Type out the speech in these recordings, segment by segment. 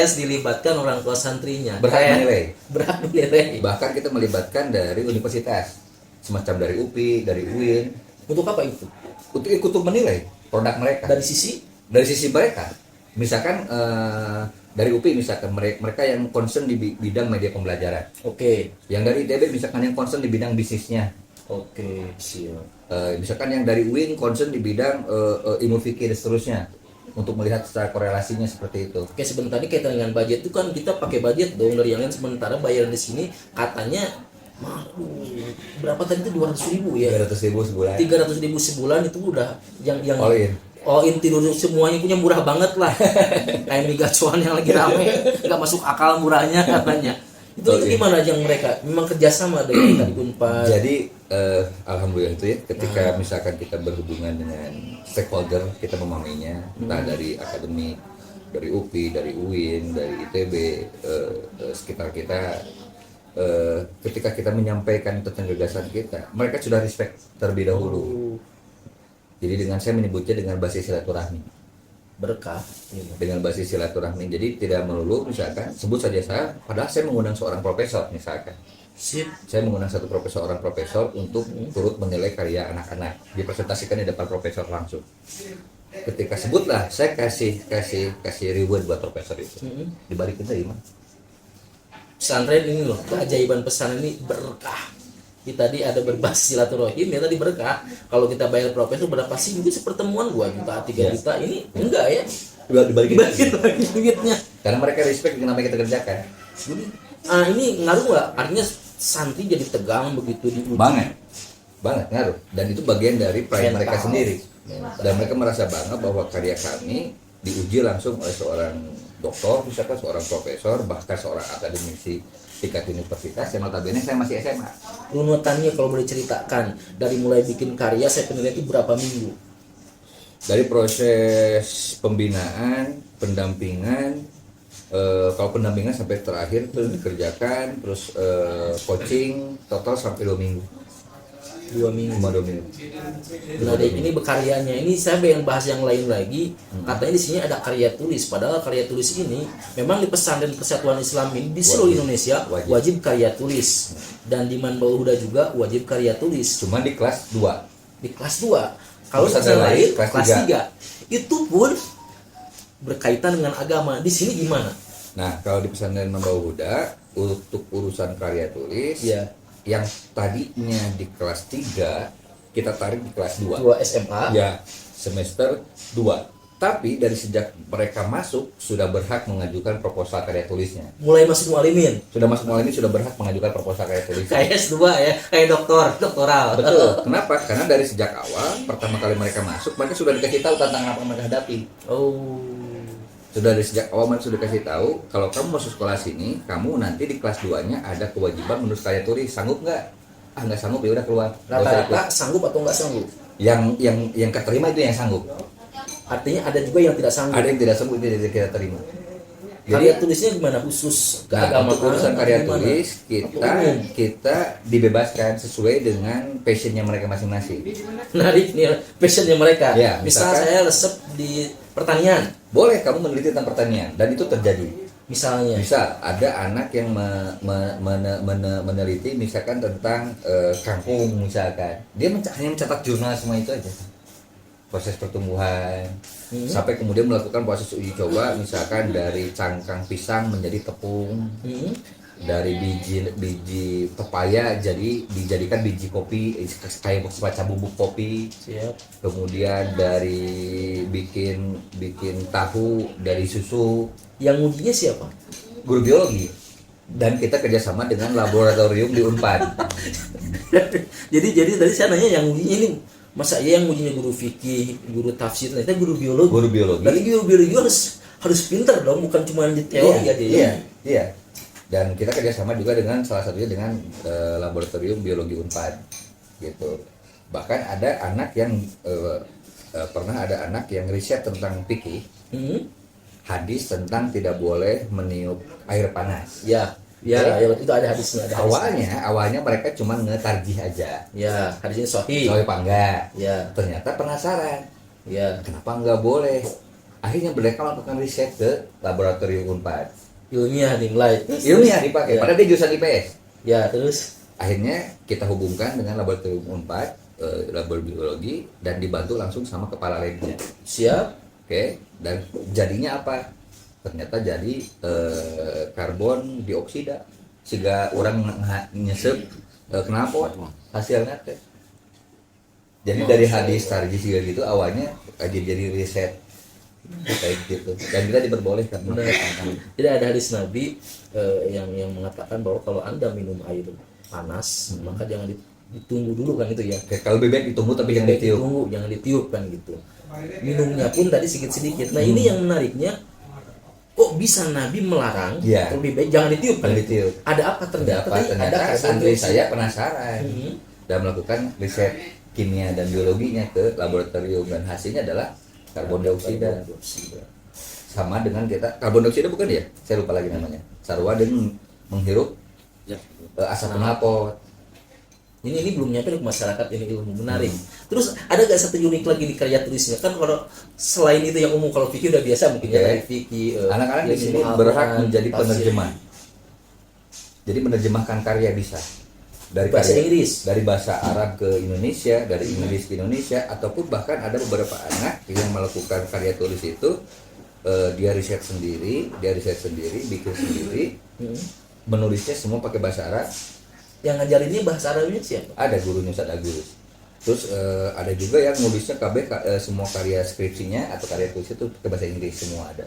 alias dilibatkan orang tua santrinya. Berhak menilai. Bahkan kita melibatkan dari universitas, semacam dari UPI, dari UIN. Untuk apa itu? Untuk ikut menilai produk mereka. Dari sisi mereka. Misalkan dari UPI misalkan mereka yang concern di bidang media pembelajaran. Oke. Yang dari ITB misalkan yang concern di bidang bisnisnya. Oke, siap. Misalkan yang dari UIN concern di bidang ilmu fikih dan seterusnya, untuk melihat secara korelasinya seperti itu. Oke, sebentar ini kaitan dengan budget itu kan kita pakai budget dong dari yang lain, sementara bayaran di sini katanya berapa tadi itu 200.000 ya? 300.000 sebulan. 300.000 sebulan itu udah yang all in tidur semuanya punya murah banget lah. Kayak mie gacuan yang lagi rame, nggak masuk akal murahnya katanya. Itu gimana yang mereka memang kerjasama dengan tadi Unpad. Jadi alhamdulillah itu ya, ketika misalkan kita berhubungan dengan stakeholder, kita memahaminya, entah dari akademik, dari UPI, dari UIN, dari ITB, sekitar kita, ketika kita menyampaikan tentang gagasan kita, mereka sudah respect terlebih dahulu. Jadi dengan saya menyebutnya dengan basis silaturahmi. Berkah Dengan basis silaturahmi. Jadi tidak melulu misalkan sebut saja saya, padahal saya mengundang seorang profesor misalkan. Sip. Saya mengundang seorang profesor untuk turut menilai karya anak-anak, dipresentasikan di depan profesor langsung. Ketika sebutlah saya kasih reward buat profesor itu, dibalikin dari mana? Pesantren ini loh, keajaiban pesantren ini berkah. Kita tadi ada berbasis silaturahim ya, tadi berkah. Kalau kita bayar profesor berapa sih? Mungkin sepertemuan 2 juta, 3 juta. Ini enggak ya? Dibalikin lagi duitnya. Karena mereka respect dengan apa yang kita kerjakan. Ini ngaruh nggak? Artinya santri jadi tegang begitu diuji. Banget ngaruh. Dan itu bagian dari pride mereka sendiri. Dan mereka merasa bangga bahwa karya kami diuji langsung oleh seorang doktor, misalkan seorang profesor, bahkan seorang akademisi tingkat universitas yang notabene saya masih SMA. Runutannya kalau boleh ceritakan, dari mulai bikin karya saya penilaian itu berapa minggu? Dari proses pembinaan, pendampingan, kalau pendampingan sampai terakhir terus dikerjakan, terus coaching total sampai 2 minggu. 2 minggu. 2 minggu. Nah, ini berkaryanya ini saya pengen bahas yang lain lagi. Katanya di sini ada karya tulis. Padahal karya tulis ini memang di pesantren Persatuan Islam ini di seluruh Indonesia wajib karya tulis. Dan di Manbaul Huda juga wajib karya tulis. Cuman di kelas 2. Di kelas 2. Kalau pesantren lain kelas 3. Itu pun berkaitan dengan agama. Di sini gimana? Nah, kalau di pesantren Manbaul Huda untuk urusan karya tulis, yang tadinya di kelas 3 kita tarik di kelas 2 SMA ya, semester 2. Tapi dari sejak mereka masuk sudah berhak mengajukan proposal karya tulisnya. Mulai masuk mualimin. Sudah berhak mengajukan proposal karya tulisnya. Kayak S2 ya, kayak doktoral. Betul. Kenapa? Karena dari sejak awal pertama kali mereka masuk, mereka sudah dikasih tahu tentang apa yang mereka hadapi. Sudah dari sejak awal mereka sudah kasih tahu, kalau kamu masuk sekolah sini, kamu nanti di kelas 2-nya ada kewajiban menulis karya tulis. Sanggup nggak? Nggak sanggup, ya udah keluar. Rata-rata sanggup atau nggak sanggup? Yang keterima itu yang sanggup. Artinya ada juga yang tidak sanggup. Ada yang tidak sanggup, itu tidak terima. Karya tulisnya gimana khusus keagamaan? Untuk urusan karya tulis kita dibebaskan sesuai dengan passionnya mereka masing-masing. Menarik nih passionnya mereka. Ya, misal saya resep di pertanian. Boleh kamu meneliti tentang pertanian, dan itu terjadi. Misalnya. Bisa ada anak yang meneliti misalkan tentang kangkung misalkan. Dia hanya mencatat jurnal semua itu aja. Proses pertumbuhan. Sampai kemudian melakukan proses uji coba misalkan dari cangkang pisang menjadi tepung. Dari biji pepaya dijadikan biji kopi, kayak semacam bubuk kopi. Siap. Kemudian dari bikin tahu dari susu. Yang ngujinya siapa? Guru biologi. Dan kita kerjasama dengan laboratorium di Unpad. jadi tadi saya nanya yang ngujinya ini, masa yang ngujinya guru fikih, guru tafsir, ternyata guru biologi. Guru biologi. Dari guru biologi harus pintar dong, bukan cuma di teori aja. Iya. Dan kita kerjasama juga dengan salah satunya dengan laboratorium biologi Unpad, gitu. Bahkan ada anak yang pernah ada anak yang riset tentang fikih, hadis tentang tidak boleh meniup air panas. Ya, itu ada hadisnya. Awalnya mereka cuma ngetarjih aja. Ya, hadisnya sahih. Sahih apa enggak? Ya. Ternyata penasaran. Ya. Kenapa enggak boleh? Akhirnya mereka melakukan riset ke laboratorium Unpad. ilmiah dimulai. Ilmiah dipakai, padahal dia jurusan IPS. Ya, terus Akhirnya kita hubungkan dengan laboratorium Unpad, laboratorium biologi, dan dibantu langsung sama kepala labnya. siap. Oke, dan jadinya apa? Ternyata jadi karbon dioksida. Sehingga orang nyesep kenapa hasilnya teh. Jadi dari hadis tarjih gitu awalnya jadi riset kayak gitu. Dan kita diperbolehkan. Benar. Tidak ada hadis Nabi yang mengatakan bahwa kalau Anda minum air panas maka jangan ditunggu dulu kan itu ya. Kalau lebih baik ditunggu tapi jangan ditiup. Ditunggu, jangan ditiup kan gitu. Minumnya pun tadi sedikit-sedikit. Nah, ini yang menariknya, kok bisa Nabi melarang Ya. lebih baik jangan ditiup kan? Jangan ditiup. Ada apa ternyata? Ternyata Ada santri saya penasaran Mhm. dan melakukan riset kimia dan biologinya ke laboratorium, dan hasilnya adalah karbon dioksida. Sama dengan kita, karbon dioksida bukan ya? Saya lupa lagi namanya. Sarwa dan menghirup Ya. asap knalpot. Ini belum nyampe ke masyarakat, ini ilmu menarik. Terus ada gak satu unik lagi di karya tulisnya? Kan kalau selain itu yang umum, kalau fikih udah biasa mungkin ya, Oke. dari fikih. Anak-anak di ilmu sini Al-Quran, berhak menjadi tafsir. penerjemah. Jadi menerjemahkan karya bisa. Dari Bahasa karya- Inggris. dari bahasa Arab ke Indonesia, dari Inggris ke Indonesia, ataupun bahkan ada beberapa anak yang melakukan karya tulis itu dia riset sendiri, bikin sendiri, menulisnya semua pakai bahasa Arab. Yang ngajarinnya bahasa Arabnya siapa? Ada gurunya Ustaz Agus. Terus ada juga yang nulisnya semua karya skripsinya atau karya tulis itu pakai bahasa Inggris semua ada.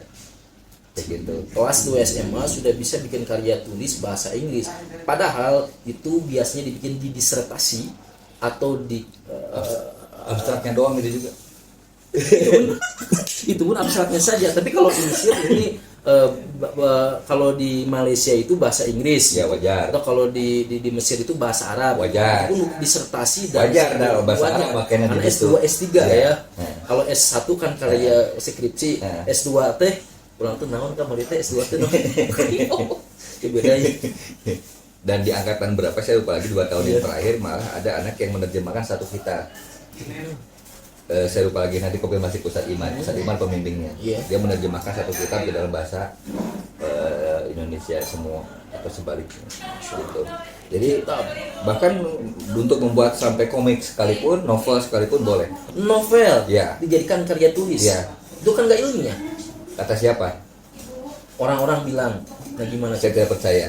Kayak gitu. Kelas 2 SMA sudah bisa bikin karya tulis bahasa Inggris. Padahal itu biasanya dibikin di disertasi atau di Abstraknya doang gitu juga. itu pun abstraknya saja. Tapi kalau di Mesir ini kalau di Malaysia itu bahasa Inggris, Ya wajar. atau kalau di Mesir itu bahasa Arab. Wajar. Itu untuk disertasi dan Wajar, dah, bahasa wajar. Arab makanya Karena gitu. S2, S3 Ya. ya. Nah. Kalau S1 kan karya skripsi, Nah. S2 teh ulang tuh naon kan teh S2 teh naon. Itu bedanya. Dan di angkatan berapa saya lupa lagi 2 tahun yang Iya. terakhir malah ada anak yang menerjemahkan satu kitab. Saya lupa lagi, nanti konfirmasi Ustadz Iman. Ustadz Iman pembimbingnya. Iya. Dia menerjemahkan satu kitab di dalam bahasa Indonesia semua atau sebaliknya. Gitu. Jadi bahkan untuk membuat sampai komik sekalipun, novel sekalipun boleh. Novel Ya. dijadikan karya tulis. Ya. Itu kan gak ilmiah. Kata siapa? Orang-orang bilang, nah gimana sih? Saya tidak percaya.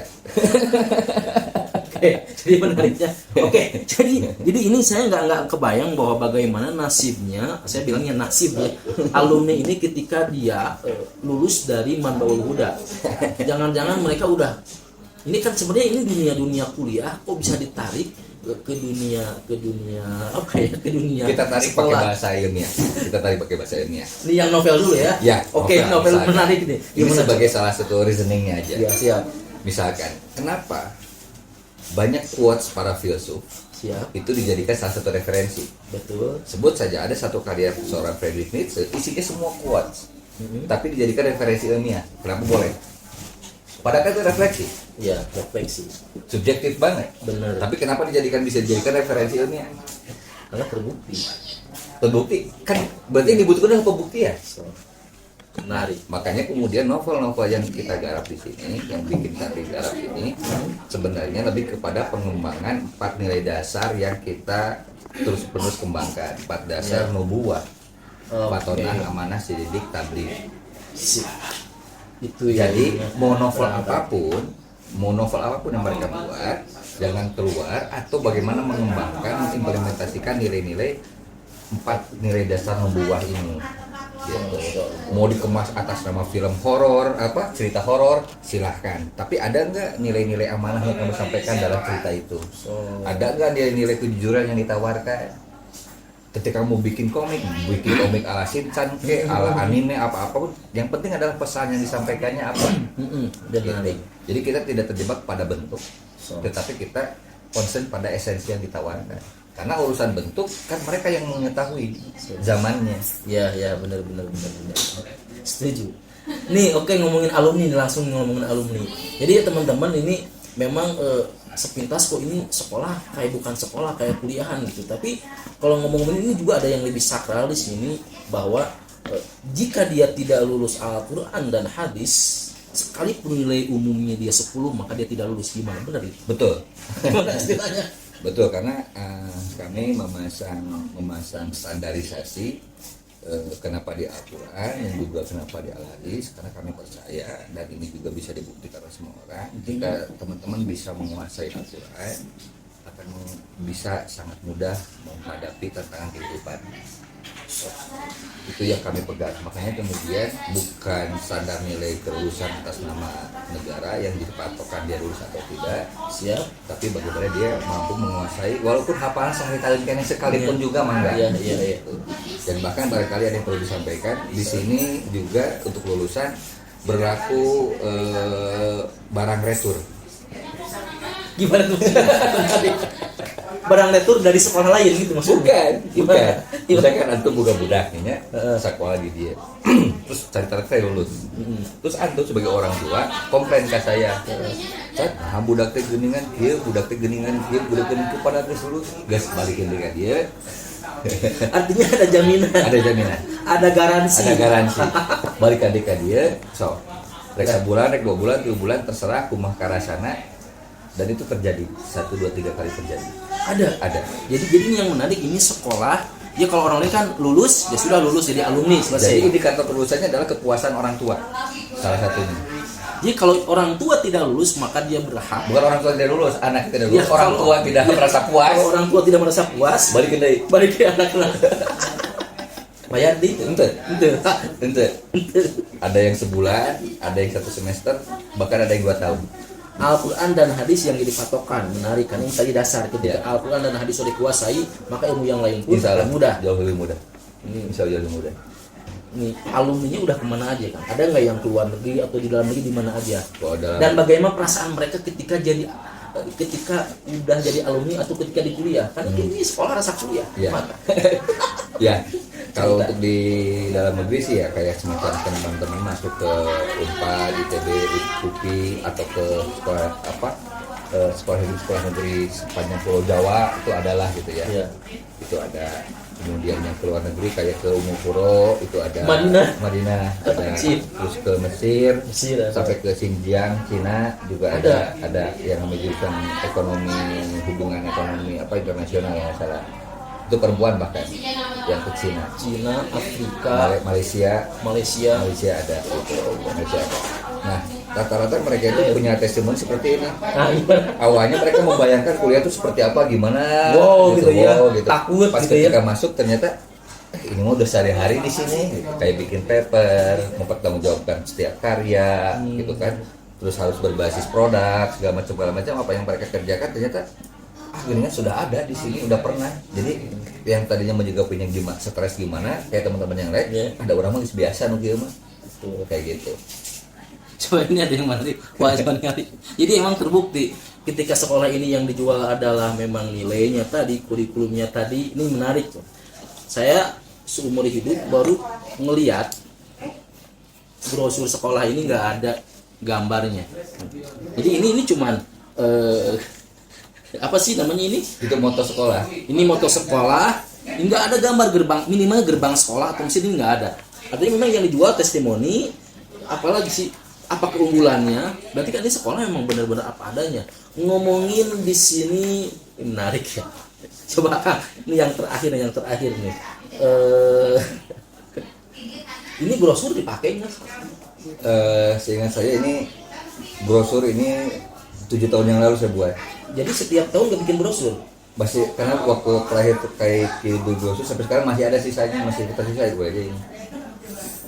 Oke, jadi menariknya. Oke, jadi ini saya nggak kebayang bahwa bagaimana nasibnya, saya bilangnya nasib ya, alumni ini ketika dia lulus dari Manbaul Huda. Jangan-jangan mereka udah, ini kan sebenarnya ini dunia kuliah, kok bisa ditarik ke dunia apa ya, ke dunia Kita tarik pakai sekolah. bahasa ilmiah. Kita tarik pakai bahasa ilmiah. Ini yang novel dulu ya. Ya, Oke, novel misalkan. menarik nih. Ini Gimana, sebagai salah satu reasoningnya aja. Cok? Ya, siap. Misalkan, kenapa banyak quotes para filsuf Siap. itu dijadikan salah satu referensi? Betul. Sebut saja ada satu karya seorang Friedrich Nietzsche, isinya semua quotes, Mhm. tapi dijadikan referensi ilmiah. Kenapa boleh? Padahal kan itu refleksi, Ya, refleksi. subjektif banget. Benar. Tapi kenapa bisa dijadikan referensi ilmiah? Karena terbukti. Terbukti, kan berarti yang dibutuhkan adalah pembuktian. So, menarik. Makanya kemudian novel-novel yang kita garap di sini, yang bikin kami garap ini, sebenarnya lebih kepada pengembangan 4 nilai dasar yang kita terus-menerus kembangkan. 4 dasar Ya. nubuwah, Oke. patonah, amanah, sidiq, tabligh. Sip. Itu ya. Jadi mau novel apapun yang mereka buat, jangan keluar atau bagaimana mengembangkan, mengimplementasikan nilai-nilai 4 nilai dasar nubuwah ini. Gitu. Mau dikemas atas nama film horor, cerita horor, silahkan. Tapi ada nggak nilai-nilai amanah yang kamu sampaikan dalam cerita itu? Ada nggak nilai-nilai kejujuran yang ditawarkan? Ketika kamu bikin komik ala Shinchan ke, ala anime apa-apa, yang penting adalah pesan yang disampaikannya apa. Dan Gitu. menarik. Jadi kita tidak terjebak pada bentuk, So. tetapi kita concern pada esensi yang ditawarkan. Karena urusan bentuk kan mereka yang mengetahui zamannya. Ya, benar. Setuju. Nih, oke, ngomongin alumni nih, langsung ngomongin alumni. Jadi ya teman-teman, ini memang sepintas kok ini sekolah kayak bukan sekolah, kayak kuliahan gitu. Tapi kalau ngomongin ini juga ada yang lebih sakral di sini, bahwa jika dia tidak lulus Al-Quran dan hadis, sekalipun nilai umumnya dia 10, maka dia tidak lulus. Gimana, benar itu? Betul. Gimana istilahnya? Betul, karena kami memasang standarisasi kenapa di Al-Quran dan juga kenapa di Al-Hadis, karena kami percaya dan ini juga bisa dibuktikan oleh semua orang, jika teman-teman bisa menguasai Al-Quran akan bisa sangat mudah menghadapi tantangan kehidupan. Itu yang kami pegang. Makanya kemudian bukan standar nilai kelulusan atas nama negara yang jadi patokan dia lulus atau tidak, Siap. tapi bagaimana dia mampu menguasai walaupun hafalan sehari tahun kene sekalipun juga mangga. Iya. Dan bahkan barangkali ada yang perlu disampaikan di sini juga untuk lulusan berlaku barang retur. Gimana tuh? Barang retur dari sekolah lain gitu maksudnya? Bukan. Misalkan antum buka budaknya sekolah di dia. Terus cari saya lulus. Terus antum sebagai orang tua komplain ke saya. Nah, budak teh geuningan kieu, budak teh geuningan kieu, budak geuningan kieu pada geus lulus. Geus balikin deui ka dia. Artinya ada jaminan. Ada garansi. Balikan deui ka dia. So, rek sabulan, rek 2 bulan, 3 bulan terserah kumaha karasana. Dan itu terjadi 1, 2, 3 kali terjadi. Ada. Jadi yang menarik ini sekolah. Ya kalau orang lain kan lulus, ya sudah lulus jadi alumni selesai. Jadi indikator kelulusannya adalah kepuasan orang tua. Salah satunya. Jadi kalau orang tua tidak lulus maka dia berhak. Bukan orang tua tidak lulus, anak tidak lulus. Ya, Orang tua tidak merasa puas. Kalau orang tua tidak merasa puas, Balikin deui. balikin anak-anak. Bayar di Ente. Ada yang sebulan, ada yang 1 semester, bahkan ada yang 2 tahun. Al-Quran dan hadis yang jadi patokan, menarik kan, ini tadi dasar. Ketika Ya. Al-Quran dan hadis sudah dikuasai, maka ilmu yang lain pun Insya Allah akan mudah. Jauh lebih mudah. Insya Allah jauh lebih mudah. Nih, alumninya udah kemana aja kan? Ada nggak yang keluar negeri atau di dalam negeri, di mana aja? Kalau Dan bagaimana perasaan mereka ketika udah jadi alumni atau ketika di kuliah? Karena ini sekolah rasa kuliah. Ya. Maka. Ya, kalau untuk di dalam negeri sih ya kayak semacam teman-teman masuk ke Unpad, ITB, UPI atau ke sekolah negeri sepanjang Pulau Jawa itu adalah gitu ya. Iya. Itu ada. Kemudian yang ke luar negeri kayak ke Umupuro itu ada. Madinah ada. Terus ke Mesir sampai ke Xinjiang, Cina juga ada yang menjurusan hubungan ekonomi internasional ya salah. Itu perempuan bahkan yang ke Cina, Afrika, Malaysia ada gitu. Malaysia ada. Nah, rata-rata mereka itu punya testimoni seperti ini. Awalnya mereka membayangkan kuliah itu seperti apa, gimana, gitu. Takut. Pas ketika masuk ternyata ini mau udah sehari-hari di sini, gitu. Kayak bikin paper, mempertanggungjawabkan setiap karya, gitu kan. Terus harus berbasis produk, segala macam apa yang mereka kerjakan ternyata ini kan sudah ada di sini, udah pernah. Jadi yang tadinya juga punya stres gimana, kayak teman-teman yang lain, ada orang mah biasa nunggu mah, kayak gitu. Coba ini ada yang menarik, jadi emang terbukti ketika sekolah ini yang dijual adalah memang nilainya tadi, kurikulumnya tadi, ini menarik. Saya seumur hidup baru ngelihat brosur sekolah ini nggak ada gambarnya. Jadi ini cuman apa sih namanya ini? Itu moto sekolah. Ini moto sekolah, nggak ada gambar gerbang, minimal gerbang sekolah atau mesin ini nggak ada. Artinya memang yang dijual testimoni, apalagi sih apa keunggulannya? Berarti kan ini sekolah memang benar-benar apa adanya. Ngomongin di sini menarik ya. Coba ini yang terakhir nih. Ini brosur dipakai nggak? Seingat saya ini brosur ini 7 tahun yang lalu saya buat. Jadi setiap tahun nggak bikin brosur? Masih, karena waktu terakhir terkait brosur sampai sekarang masih ada sisanya, masih kita sisa gue aja ini.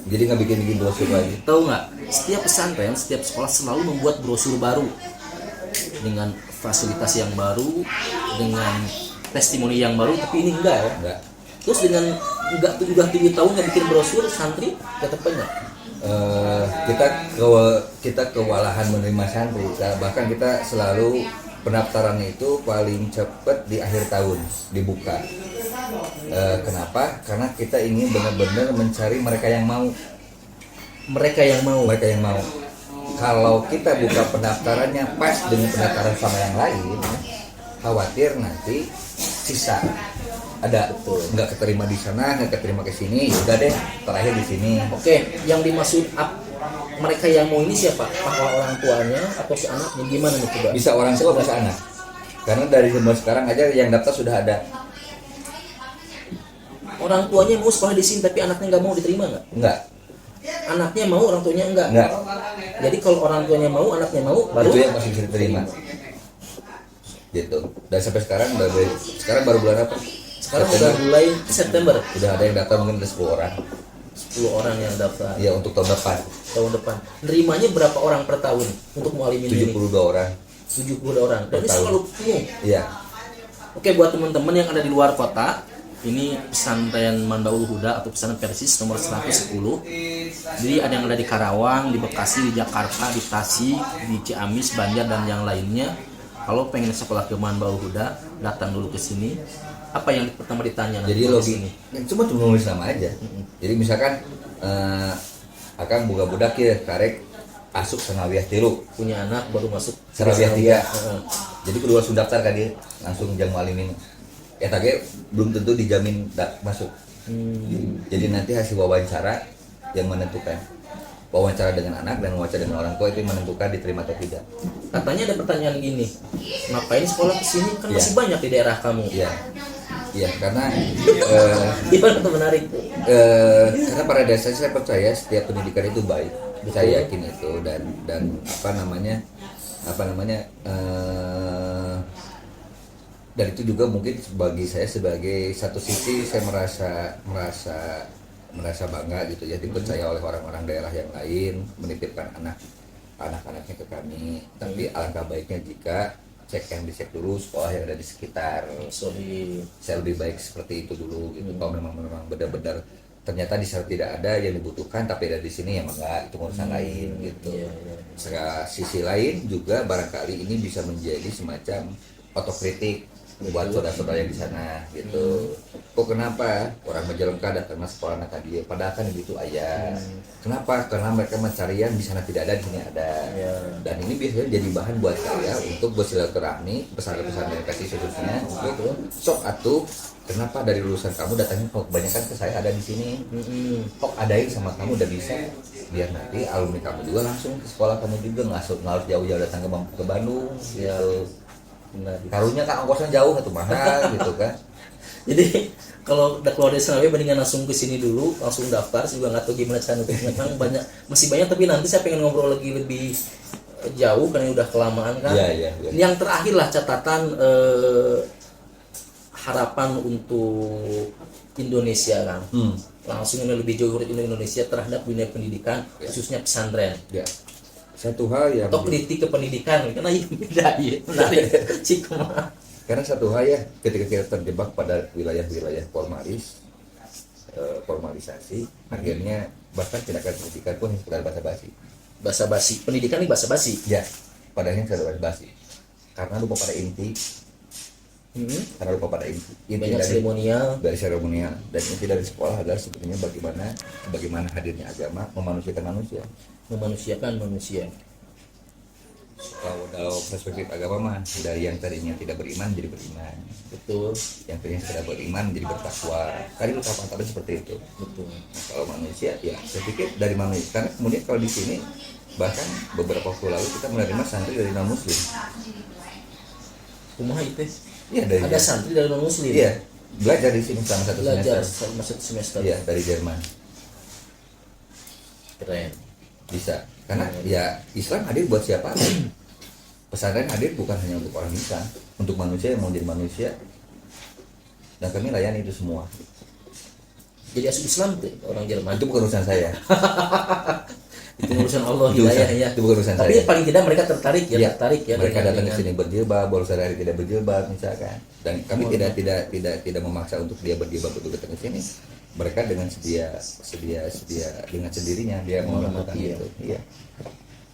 Jadi nggak bikin brosur lagi. Tahu nggak? Setiap pesantren, setiap sekolah selalu membuat brosur baru dengan fasilitas yang baru, dengan testimoni yang baru, tapi ini enggak ya? Enggak. Terus dengan enggak 7 tahun nggak bikin brosur, santri tetap banyak. Kita kewalahan menerima santri, bahkan kita selalu pendaftarannya itu paling cepat di akhir tahun dibuka. Kenapa? Karena kita ingin benar-benar mencari mereka yang mau. Kalau kita buka pendaftarannya pas dengan pendaftaran sama yang lain, khawatir nanti sisa. ada nggak keterima di sana, nggak keterima ke sini, udah deh terakhir di sini. Oke, yang dimaksud mereka yang mau ini siapa? Apakah orang tuanya atau si anaknya, gimana nih coba? Bisa orang tua bisa anak, karena dari semua sekarang aja yang daftar sudah ada. Orang tuanya mau sekolah di sini tapi anaknya nggak mau, diterima nggak? Nggak. Anaknya mau, orang tuanya enggak. Nggak. Jadi kalau orang tuanya mau, anaknya mau, baru Itu yang masih bisa diterima. Gitu. Dan sampai sekarang baru bulan apa? sekarang udah mulai September. Udah ada yang daftar mungkin ada 10 orang. 10 orang yang daftar. Iya, untuk tahun depan. Tahun depan. Nerimanya berapa orang per tahun untuk mualimin ini? 72 orang. 72 orang. Dan ini tahun. selalu penuh. Iya. Oke, buat teman-teman yang ada di luar kota, ini pesantren Manbaul Huda atau pesantren Persis nomor 110. Jadi ada yang ada di Karawang, di Bekasi, di Jakarta, di Tasik, di Ciamis, Banjar dan yang lainnya. Kalau pengen sekolah ke Manbaul Huda, datang dulu ke sini. Apa yang pertama ditanya? Jadi login cuma nulis nama aja. Jadi misalkan akan buka budak ya karek asup Sanawiah tilu, punya anak baru masuk Sanawiah 3. Jadi kedua sudah daftar kan dia langsung jang mualimin. Ya tage belum tentu dijamin masuk. Jadi nanti hasil wawancara yang menentukan. Wawancara dengan anak dan wawancara dengan orang tua itu yang menentukan diterima atau tidak. Katanya ada pertanyaan gini, ngapain sekolah ke sini? Kan masih banyak di daerah kamu. Iya. Iya, karena gimana tuh menarik? Karena pada dasarnya saya percaya setiap pendidikan itu baik. Betul. Saya yakin itu dan apa namanya dan itu juga mungkin bagi saya sebagai satu sisi saya merasa bangga gitu ya, dipercaya oleh orang-orang daerah yang lain menitipkan anak-anaknya ke kami. Tapi alangkah baiknya jika dicek dulu sekolah yang ada di sekitar. Saya lebih baik seperti itu dulu gitu. Kalau memang benar-benar ternyata di sana tidak ada yang dibutuhkan tapi ada di sini, ya enggak, itu urusan lain gitu. Sisi lain juga barangkali ini bisa menjadi semacam otokritik buat saudara-saudara yang di sana gitu. Kok kenapa orang Majalengka datang ke sekolah anak dia, padahal kan gitu ayah. Kenapa? Karena mereka mencari yang di sana tidak ada, di sini ada. Dan ini biasanya jadi bahan buat saya untuk bersilaturahmi pesan-pesan dari kasih khususnya gitu. Sok atuh, kenapa dari lulusan kamu datangnya kok kebanyakan ke saya ada di sini? Kok adain sama kamu udah bisa, biar nanti alumni kamu juga langsung ke sekolah kamu juga, nggak harus jauh-jauh datang ke Bandung gitu. Karunya kan ongkosnya jauh atau mahal gitu kan. Jadi kalau udah keluar dari sana mendingan langsung ke sini dulu, langsung daftar. Saya juga nggak tahu gimana caranya. Memang masih banyak, tapi nanti saya pengen ngobrol lagi lebih jauh karena udah kelamaan kan. Iya. Yang terakhir lah catatan harapan untuk Indonesia kan. Langsung yang lebih jauh dari Indonesia terhadap dunia pendidikan, khususnya pesantren. Ya. Satu hal yang atau kritik ke pendidikan karena beda ya, menarik sih. Karena satu hal ya, ketika kita terjebak pada wilayah-wilayah formalisasi, akhirnya bahkan tindakan pendidikan pun sekedar basa-basi. Pendidikan ini basa-basi. Ya, padahal sekedar basa-basi. Karena lupa pada inti. Banyak dari seremonial dan inti dari sekolah adalah sebetulnya bagaimana hadirnya agama memanusiakan manusia. Kalau dalam perspektif agama mah dari yang tadinya tidak beriman jadi beriman. Betul. Yang tadinya tidak beriman jadi bertakwa. Tadi ungkapan seperti itu. Betul. Nah, kalau manusia ya saya pikir dari manusia, karena kemudian kalau di sini bahkan beberapa waktu lalu kita menerima santri dari non muslim. Kumaha itu? Iya, ada santri dari non muslim. Iya, belajar di sini selama satu semester. Iya, dari Jerman. Keren. Bisa, karena ya Islam hadir buat siapa? Pesantren hadir bukan hanya untuk orang Islam, untuk manusia yang mau jadi manusia. Dan kami layani itu semua. Jadi asuh Islam tuh orang Jerman. Itu bukan urusan saya. Itu urusan Allah, hidayahnya. Itu bukan urusan tapi saya. paling tidak mereka tertarik ya. Mereka datang ke sini berjilbab, baru sadari tidak berjilbab misalkan. Dan kami tidak memaksa untuk dia berjilbab untuk datang ke sini. Mereka dengan sedia dengan sendirinya dia mau melakukan itu. Iya.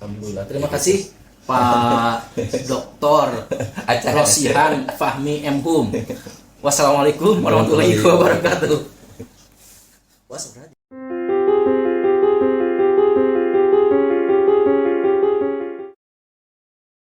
Alhamdulillah. Terima kasih Pak Dr. Rosihan Fahmi M. Hum. Wassalamualaikum warahmatullahi wabarakatuh.